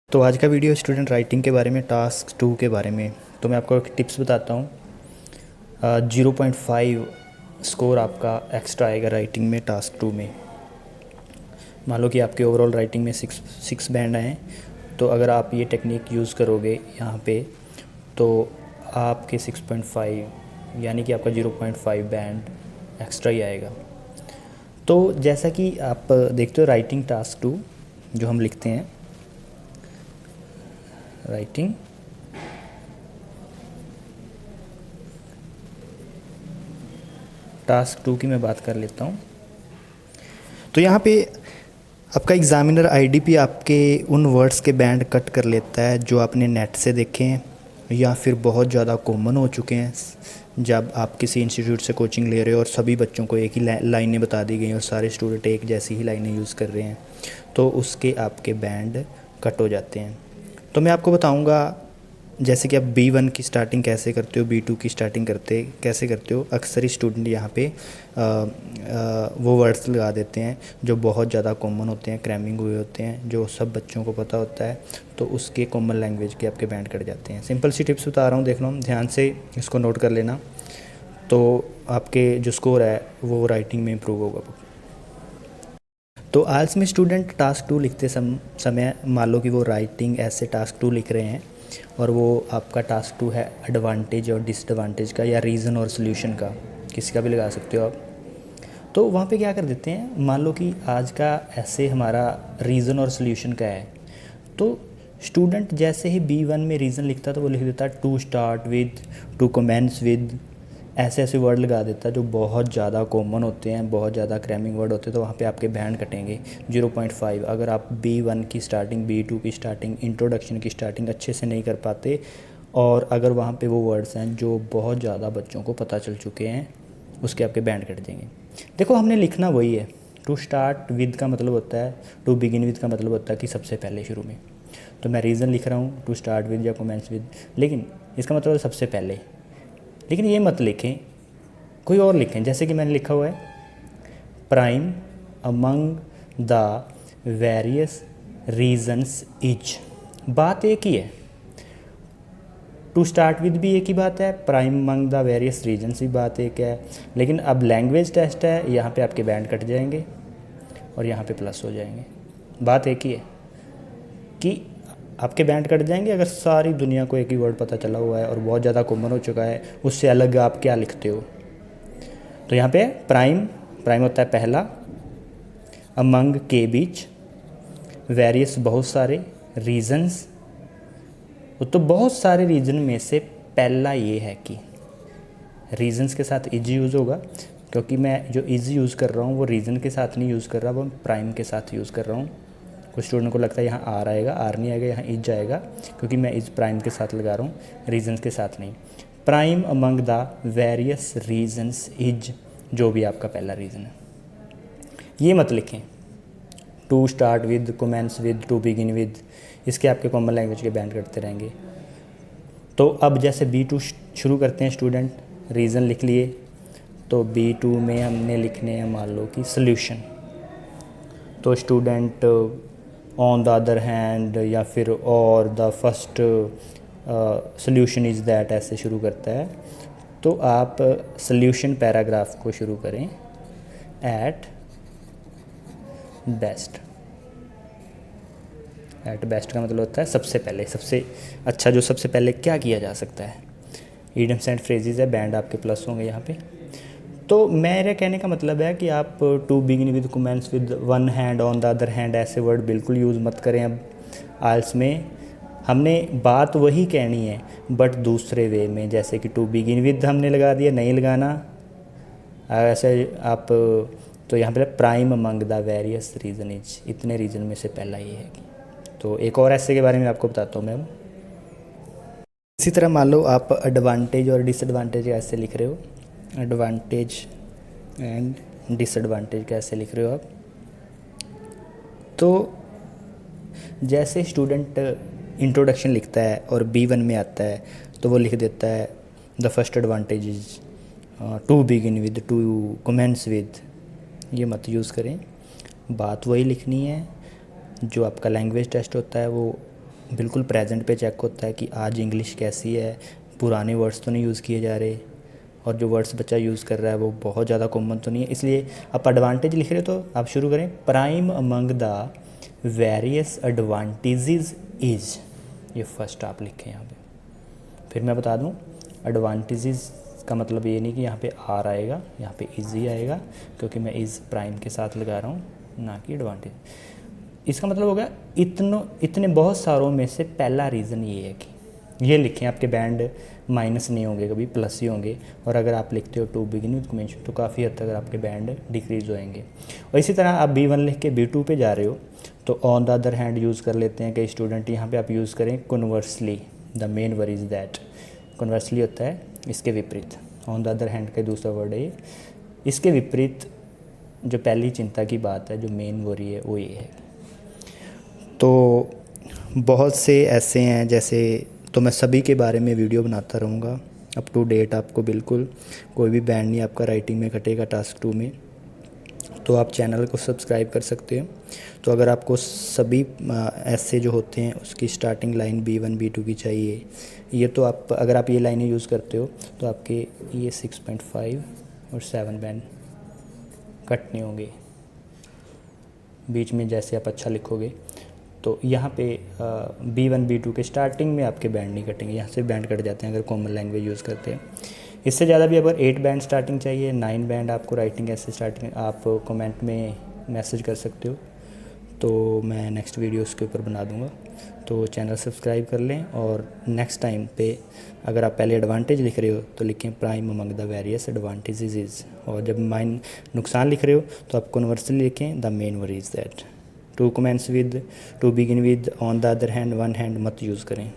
तो आज का वीडियो स्टूडेंट राइटिंग के बारे में, टास्क 2 के बारे में। तो मैं आपको एक टिप्स बताता हूँ। 0.5 स्कोर आपका एक्स्ट्रा आएगा राइटिंग में टास्क 2 में। मान लो कि आपके ओवरऑल राइटिंग में सिक्स बैंड आए, तो अगर आप ये टेक्निक यूज़ करोगे यहाँ पे तो आपके 6.5 यानी कि आपका 0.5 बैंड एक्स्ट्रा ही आएगा। तो जैसा कि आप देखते हो राइटिंग टास्क 2 जो हम लिखते हैं, राइटिंग टास्क 2 की मैं बात कर लेता हूँ। तो यहाँ पे आपका एग्ज़ामिनर आईडीपी आपके उन वर्ड्स के बैंड कट कर लेता है जो आपने नेट से देखे हैं या फिर बहुत ज़्यादा कॉमन हो चुके हैं जब आप किसी इंस्टीट्यूट से कोचिंग ले रहे हो और सभी बच्चों को एक ही लाइनें बता दी गई और सारे स्टूडेंट एक जैसी ही लाइनें यूज़ कर रहे हैं, तो उसके आपके बैंड कट हो जाते हैं। तो मैं आपको बताऊंगा जैसे कि आप B1 की स्टार्टिंग कैसे करते हो, B2 की स्टार्टिंग कैसे करते हो। अक्सर ही स्टूडेंट यहाँ पे वो वर्ड्स लगा देते हैं जो बहुत ज़्यादा कॉमन होते हैं, क्रैमिंग हुए होते हैं, जो सब बच्चों को पता होता है, तो उसके कॉमन लैंग्वेज के आपके बैंड कट जाते हैं। सिंपल सी टिप्स बता रहा हूँ, देख लो, ध्यान से इसको नोट कर लेना, तो आपके जो स्कोर है वो राइटिंग में इम्प्रूव होगा। तो आल्स में स्टूडेंट टास्क 2 लिखते समय मान लो कि वो राइटिंग ऐसे टास्क 2 लिख रहे हैं और वो आपका टास्क 2 है एडवांटेज और डिसएडवांटेज का या रीज़न और सोल्यूशन का, किसी का भी लगा सकते हो आप। तो वहाँ पे क्या कर देते हैं, मान लो कि आज का ऐसे हमारा रीज़न और सोल्यूशन का है, तो स्टूडेंट जैसे ही B1 में रीज़न लिखता तो वो लिख देता to start with, to commence with, ऐसे ऐसे वर्ड लगा देता है जो बहुत ज़्यादा कॉमन होते हैं, बहुत ज़्यादा क्रैमिंग वर्ड होते हैं। तो वहाँ पे आपके बैंड कटेंगे 0.5। अगर आप B1 की स्टार्टिंग, B2 की स्टार्टिंग, इंट्रोडक्शन की स्टार्टिंग अच्छे से नहीं कर पाते और अगर वहाँ पे वो वर्ड्स हैं जो बहुत ज़्यादा बच्चों को पता चल चुके हैं, उसके आपके बैंड कट देंगे। देखो, हमने लिखना वही है। टू स्टार्ट विद का मतलब होता है, टू बिगिन विद का मतलब होता है कि सबसे पहले शुरू में। तो मैं रीज़न लिख रहा हूँ टू स्टार्ट विद या कमेंस विद, लेकिन इसका मतलब है सबसे पहले। लेकिन ये मत लिखें, कोई और लिखें, जैसे कि मैंने लिखा हुआ है prime among the various reasons is. बात एक ही है, टू स्टार्ट विद भी एक ही बात है, prime among the various reasons भी बात एक है। लेकिन अब लैंग्वेज टेस्ट है, यहाँ पे आपके बैंड कट जाएंगे और यहाँ पे प्लस हो जाएंगे। बात एक ही है कि आपके बैंड कट जाएंगे अगर सारी दुनिया को एक ही वर्ड पता चला हुआ है और बहुत ज़्यादा कॉमन हो चुका है, उससे अलग आप क्या लिखते हो। तो यहाँ पे प्राइम होता है पहला, अमंग के बीच, वेरियस बहुत सारे, रीजन्स तो बहुत सारे रीजन में से पहला ये है कि रीजन्स के साथ इज यूज़ होगा, क्योंकि मैं जो इज यूज़ कर रहा हूँ वो रीज़न के साथ नहीं यूज़ कर रहा, वो प्राइम के साथ यूज़ कर रहा हूँ। कुछ स्टूडेंट को लगता है यहाँ आर आएगा, आर नहीं आएगा, यहाँ इज आएगा, क्योंकि मैं इज प्राइम के साथ लगा रहा हूँ, रीजन्स के साथ नहीं। Prime among the various reasons is जो भी आपका पहला रीज़न है। ये मत लिखें to start with, commence with, to begin with, इसके आपके कॉमन लैंग्वेज के बैंड करते रहेंगे। तो अब जैसे B2 शुरू करते हैं स्टूडेंट, रीज़न लिख लिए, तो B2 में हमने लिखने हैं मान लो कि सोल्यूशन। तो student on the other hand या फिर और the first solution is that ऐसे शुरू करता है। तो आप सोल्यूशन पैराग्राफ को शुरू करें एट बेस्ट। एट बेस्ट का मतलब होता है सबसे पहले, सबसे अच्छा जो सबसे पहले क्या किया जा सकता है। ईडियम्स एंड फ्रेजेस है, बैंड आपके प्लस होंगे यहाँ पे। तो मेरे कहने का मतलब है कि आप to begin with, commence with, one hand, on the other hand ऐसे वर्ड बिल्कुल यूज़ मत करें। अब आल्स में हमने बात वही कहनी है बट दूसरे वे में, जैसे कि टू बिगिन विद हमने लगा दिया, नहीं लगाना ऐसे आप। तो यहाँ पे prime among the various reason is, इतने रीजन में से पहला ये है कि। तो एक और ऐसे के बारे में आपको बताता हूँ मैं। इसी तरह मान लो आप एडवांटेज और डिसएडवांटेज ऐसे लिख रहे हो, एडवांटेज एंड डिसएडवांटेज कैसे लिख रहे हो आप। तो जैसे स्टूडेंट इंट्रोडक्शन लिखता है और B1 में आता है तो वो लिख देता है the first advantage is to begin with, to commence with. ये मत यूज़ करें, बात वही लिखनी है जो आपका लैंग्वेज टेस्ट होता है वो बिल्कुल प्रेजेंट पे चेक होता है कि आज इंग्लिश कैसी है, पुराने वर्ड्स तो नहीं यूज़ किए जा रहे, और जो वर्ड्स बच्चा यूज़ कर रहा है वो बहुत ज़्यादा कॉमन तो नहीं है। इसलिए आप एडवांटेज लिख रहे हो तो आप शुरू करें, prime among the various advantages is, ये फर्स्ट आप लिखें यहाँ पे। फिर मैं बता दूँ, एडवांटेजेस का मतलब ये नहीं कि यहाँ पे आर आएगा, यहाँ पे इज़ ही आएगा, क्योंकि मैं इज़ प्राइम के साथ लगा रहा हूँ, ना कि एडवांटेज। इसका मतलब होगा इतने बहुत सारों में से पहला रीज़न ये है कि ये लिखें, आपके बैंड माइनस नहीं होंगे, कभी प्लस ही होंगे। और अगर आप लिखते हो टू बिगिन विद कमेंशन तो काफ़ी हद तक आपके बैंड डिक्रीज होएंगे। और इसी तरह आप B1 लिख के B2 पे जा रहे हो तो on the other hand use कर लेते हैं कई स्टूडेंट। यहाँ पे आप यूज़ करें conversely, the main word is that. Conversely होता है इसके विपरीत, ऑन द अदर हैंड का दूसरा वर्ड है ये। इसके विपरीत जो पहली चिंता की बात है, जो मेन वरी है, वो ये है। तो बहुत से ऐसे हैं जैसे, तो मैं सभी के बारे में वीडियो बनाता रहूँगा अप टू डेट। आपको बिल्कुल कोई भी बैंड नहीं आपका राइटिंग में कटेगा टास्क 2 में। तो आप चैनल को सब्सक्राइब कर सकते हो। तो अगर आपको सभी ऐसे जो होते हैं उसकी स्टार्टिंग लाइन B1 B2 की चाहिए, ये तो आप अगर आप ये लाइनें यूज़ करते हो तो आपके ये 6.5 और 7 बैंड कट नहीं होंगे बीच में, जैसे आप अच्छा लिखोगे। तो यहाँ पे B1 B2 के स्टार्टिंग में आपके बैंड नहीं कटेंगे, यहाँ से बैंड कट जाते हैं अगर कॉमन लैंग्वेज यूज़ करते हैं। इससे ज़्यादा भी अगर 8 बैंड स्टार्टिंग चाहिए, 9 बैंड आपको राइटिंग ऐसे स्टार्टिंग, आप कमेंट में मैसेज कर सकते हो, तो मैं नेक्स्ट वीडियो उसके ऊपर बना दूँगा। तो चैनल सब्सक्राइब कर लें, और नेक्स्ट टाइम पे अगर आप पहले एडवांटेज लिख रहे हो तो लिखें prime among the various advantages is, और जब माइन नुकसान लिख रहे हो तो आप कन्वर्सली लिखें the main worry is that. To commence with, to begin with, on the other hand, one hand मत यूज़ करें।